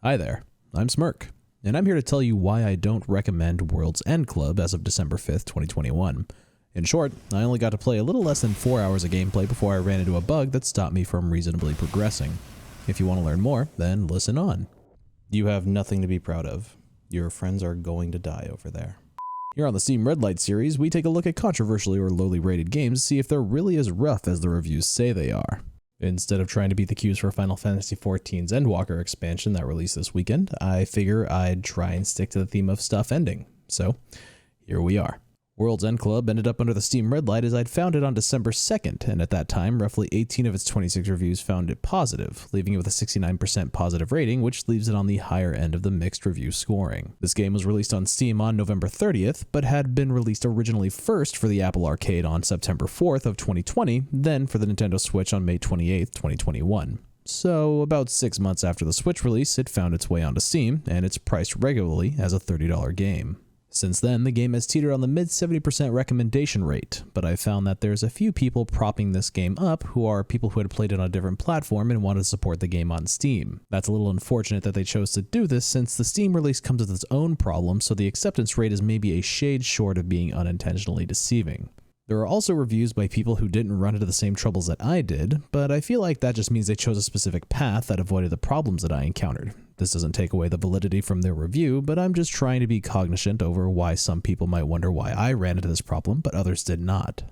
Hi there, I'm Smirk, and I'm here to tell you why I don't recommend World's End Club as of December 5th, 2021. In short, I only got to play a little less than 4 hours of gameplay before I ran into a bug that stopped me from reasonably progressing. If you want to learn more, then listen on. You have nothing to be proud of. Your friends are going to die over there. Here on the Steam Redlight series, we take a look at controversially or lowly rated games to see if they're really as rough as the reviews say they are. Instead of trying to beat the queues for Final Fantasy XIV's Endwalker expansion that released this weekend, I figure I'd try and stick to the theme of stuff ending. So, here we are. World's End Club ended up under the Steam Redlight as I'd found it on December 2nd, and at that time, roughly 18 of its 26 reviews found it positive, leaving it with a 69% positive rating, which leaves it on the higher end of the mixed review scoring. This game was released on Steam on November 30th, but had been released originally first for the Apple Arcade on September 4th of 2020, then for the Nintendo Switch on May 28th, 2021. So, about 6 months after the Switch release, it found its way onto Steam, and it's priced regularly as a $30 game. Since then, the game has teetered on the mid 70% recommendation rate, but I found that there's a few people propping this game up who are people who had played it on a different platform and wanted to support the game on Steam. That's a little unfortunate that they chose to do this since the Steam release comes with its own problems, so the acceptance rate is maybe a shade short of being unintentionally deceiving. There are also reviews by people who didn't run into the same troubles that I did, but I feel like that just means they chose a specific path that avoided the problems that I encountered. This doesn't take away the validity from their review, but I'm just trying to be cognizant over why some people might wonder why I ran into this problem, but others did not.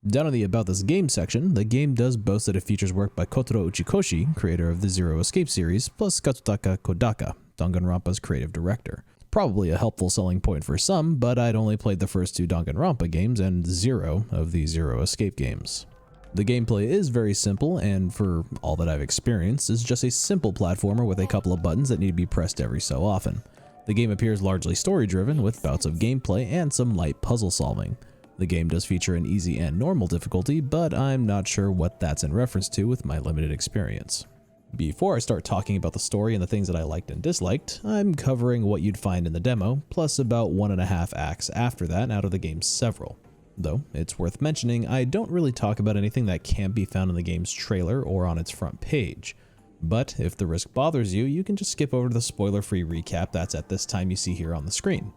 Down in the About This Game section, the game does boast that it features work by Kotaro Uchikoshi, creator of the Zero Escape series, plus Katsutaka Kodaka, Danganronpa's creative director. Probably a helpful selling point for some, but I'd only played the first 2 Danganronpa games and 0 of the Zero Escape games. The gameplay is very simple, and for all that I've experienced, is just a simple platformer with a couple of buttons that need to be pressed every so often. The game appears largely story-driven, with bouts of gameplay and some light puzzle solving. The game does feature an easy and normal difficulty, but I'm not sure what that's in reference to with my limited experience. Before I start talking about the story and the things that I liked and disliked, I'm covering what you'd find in the demo, plus about 1.5 acts after that out of the game's several. Though, it's worth mentioning, I don't really talk about anything that can't be found in the game's trailer or on its front page. But if the risk bothers you, you can just skip over to the spoiler-free recap that's at this time you see here on the screen.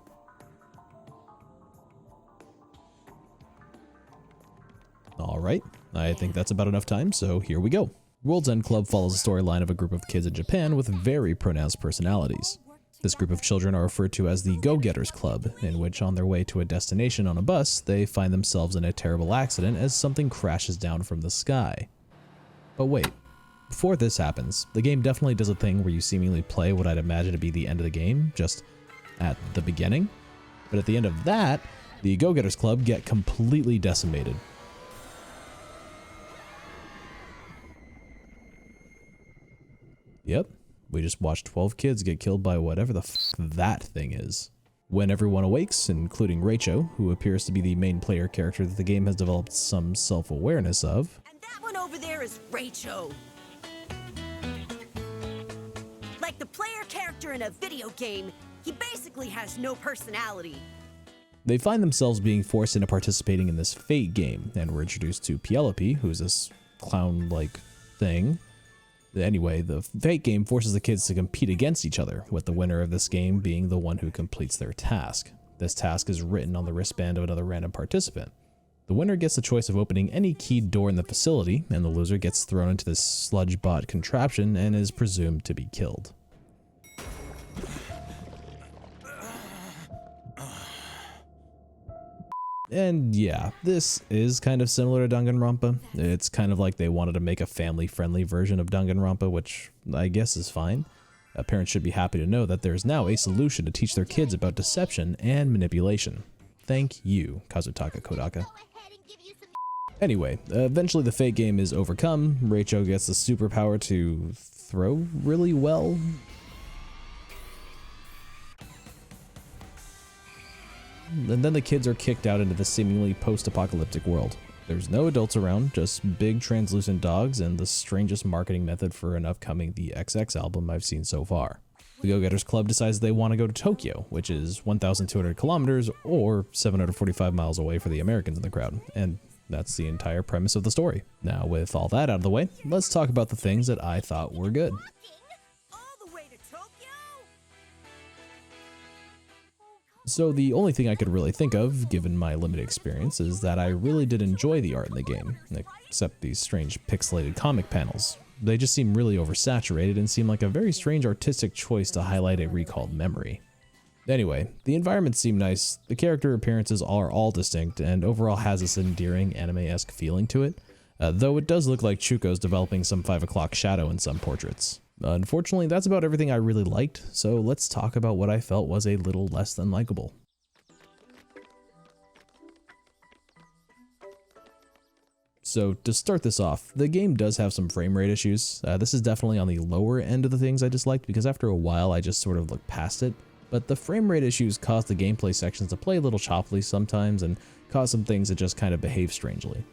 Alright, I think that's about enough time, so here we go. World's End Club follows the storyline of a group of kids in Japan with very pronounced personalities. This group of children are referred to as the Go-Getters Club, in which on their way to a destination on a bus, they find themselves in a terrible accident as something crashes down from the sky. But wait, before this happens, the game definitely does a thing where you seemingly play what I'd imagine to be the end of the game, just at the beginning. But at the end of that, the Go-Getters Club get completely decimated. Yep, we just watched 12 kids get killed by whatever the that thing is. When everyone awakes, including Rachel, who appears to be the main player character that the game has developed some self-awareness of. And that one over there is Rachel. Like the player character in a video game, he basically has no personality. They find themselves being forced into participating in this Fate game, and we're introduced to Penelope, who's this clown-like thing. Anyway, the Fate game forces the kids to compete against each other, with the winner of this game being the one who completes their task. This task is written on the wristband of another random participant. The winner gets the choice of opening any keyed door in the facility, and the loser gets thrown into this sludge bot contraption and is presumed to be killed. And yeah, this is kind of similar to Danganronpa. It's kind of like they wanted to make a family-friendly version of Danganronpa, which I guess is fine. Parents should be happy to know that there's now a solution to teach their kids about deception and manipulation. Thank you, Kazutaka Kodaka. Anyway, eventually the Fate game is overcome. Rachel gets the superpower to throw really well. And then the kids are kicked out into the seemingly post-apocalyptic world. There's no adults around, just big translucent dogs and the strangest marketing method for an upcoming The XX album I've seen so far. The Go-Getters Club decides they want to go to Tokyo, which is 1,200 kilometers or 745 miles away for the Americans in the crowd, and that's the entire premise of the story. Now, with all that out of the way, let's talk about the things that I thought were good. All the way to Tokyo? So the only thing I could really think of, given my limited experience, is that I really did enjoy the art in the game, except these strange pixelated comic panels. They just seem really oversaturated and seem like a very strange artistic choice to highlight a recalled memory. Anyway, the environments seem nice, the character appearances are all distinct, and overall has this endearing anime-esque feeling to it, though it does look like Chuko's developing some 5 o'clock shadow in some portraits. Unfortunately, that's about everything I really liked, so let's talk about what I felt was a little less than likable. So to start this off, the game does have some frame rate issues. This is definitely on the lower end of the things I disliked because after a while I just sort of looked past it. But the frame rate issues cause the gameplay sections to play a little choppily sometimes and cause some things to just kind of behave strangely.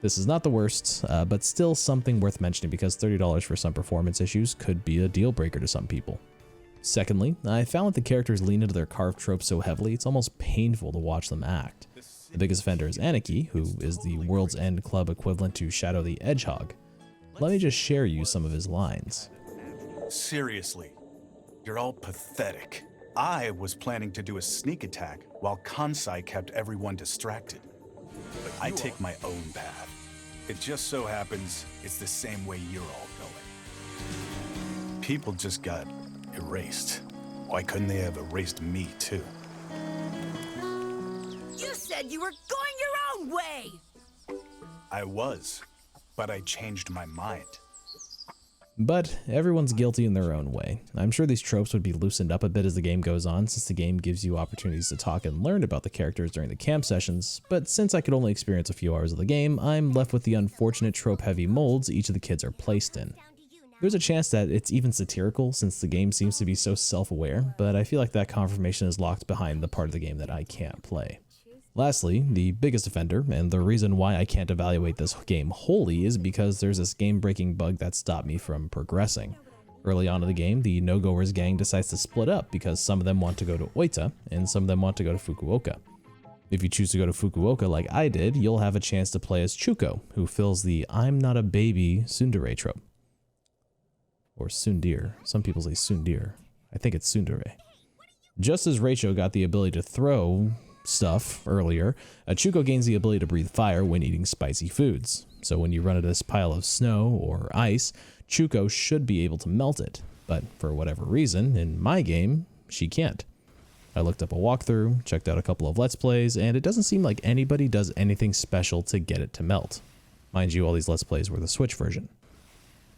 This is not the worst, but still something worth mentioning because $30 for some performance issues could be a deal breaker to some people. Secondly, I found that the characters lean into their carved tropes so heavily it's almost painful to watch them act. The biggest offender is Aniki, who is the World's End Club equivalent to Shadow the Hedgehog. Let me just share you some of his lines. Seriously, you're all pathetic. I was planning to do a sneak attack while Kansai kept everyone distracted. But I take my own path. It just so happens it's the same way you're all going. People just got erased. Why couldn't they have erased me too? You said you were going your own way! I was, but I changed my mind. But everyone's guilty in their own way. I'm sure these tropes would be loosened up a bit as the game goes on, since the game gives you opportunities to talk and learn about the characters during the camp sessions, but since I could only experience a few hours of the game, I'm left with the unfortunate trope-heavy molds each of the kids are placed in. There's a chance that it's even satirical, since the game seems to be so self-aware, but I feel like that confirmation is locked behind the part of the game that I can't play. Lastly, the biggest offender, and the reason why I can't evaluate this game wholly is because there's this game-breaking bug that stopped me from progressing. Early on in the game, the no-goers gang decides to split up because some of them want to go to Oita, and some of them want to go to Fukuoka. If you choose to go to Fukuoka like I did, you'll have a chance to play as Chuko, who fills the I'm not a baby tsundere trope. Or tsundere. Some people say tsundere. I think it's tsundere. Just as Reicho got the ability to throw stuff earlier, Chuko gains the ability to breathe fire when eating spicy foods. So when you run into this pile of snow or ice, Chuko should be able to melt it, but for whatever reason, in my game, she can't. I looked up a walkthrough, checked out a couple of Let's Plays, and it doesn't seem like anybody does anything special to get it to melt. Mind you, all these Let's Plays were the Switch version.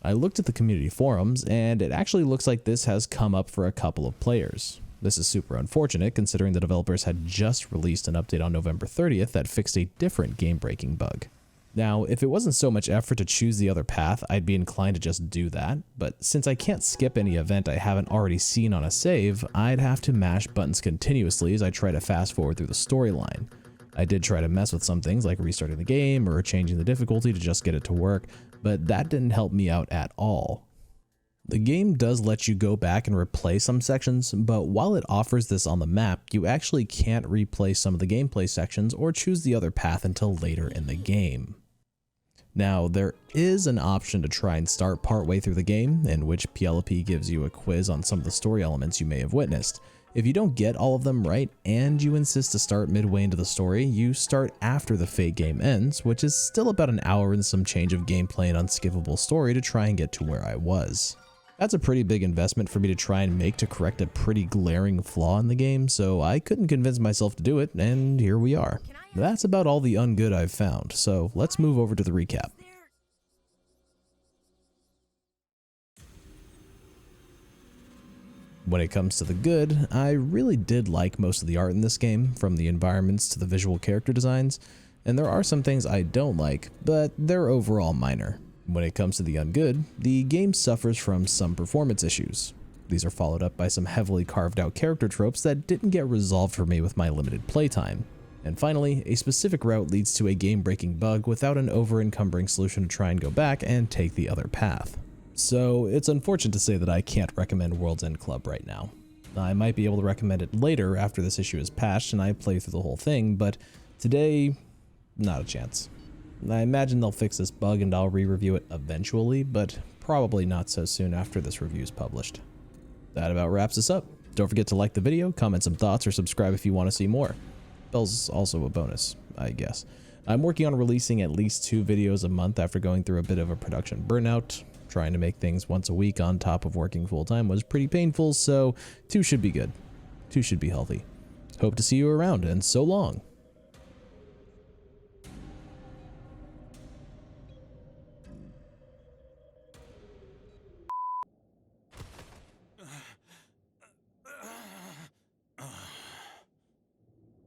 I looked at the community forums, and it actually looks like this has come up for a couple of players. This is super unfortunate considering the developers had just released an update on November 30th that fixed a different game-breaking bug. Now, if it wasn't so much effort to choose the other path, I'd be inclined to just do that, but since I can't skip any event I haven't already seen on a save, I'd have to mash buttons continuously as I try to fast forward through the storyline. I did try to mess with some things like restarting the game or changing the difficulty to just get it to work, but that didn't help me out at all. The game does let you go back and replay some sections, but while it offers this on the map, you actually can't replay some of the gameplay sections or choose the other path until later in the game. Now, there is an option to try and start partway through the game, in which PLP gives you a quiz on some of the story elements you may have witnessed. If you don't get all of them right, and you insist to start midway into the story, you start after the Fate game ends, which is still about an hour and some change of gameplay and unskippable story to try and get to where I was. That's a pretty big investment for me to try and make to correct a pretty glaring flaw in the game, so I couldn't convince myself to do it, and here we are. That's about all the ungood I've found, so let's move over to the recap. When it comes to the good, I really did like most of the art in this game, from the environments to the visual character designs, and there are some things I don't like, but they're overall minor. When it comes to the ungood, the game suffers from some performance issues. These are followed up by some heavily carved out character tropes that didn't get resolved for me with my limited playtime. And finally, a specific route leads to a game-breaking bug without an over-encumbering solution to try and go back and take the other path. So it's unfortunate to say that I can't recommend World's End Club right now. I might be able to recommend it later after this issue is patched and I play through the whole thing, but today, not a chance. I imagine they'll fix this bug and I'll re-review it eventually, but probably not so soon after this review is published. that about wraps us up. Don't forget to like the video, comment some thoughts, or subscribe if you want to see more. Bell's also a bonus, I guess. I'm working on releasing at least 2 videos a month after going through a bit of a production burnout. Trying to make things once a week on top of working full-time was pretty painful, so 2 should be good. 2 should be healthy. Hope to see you around, and so long.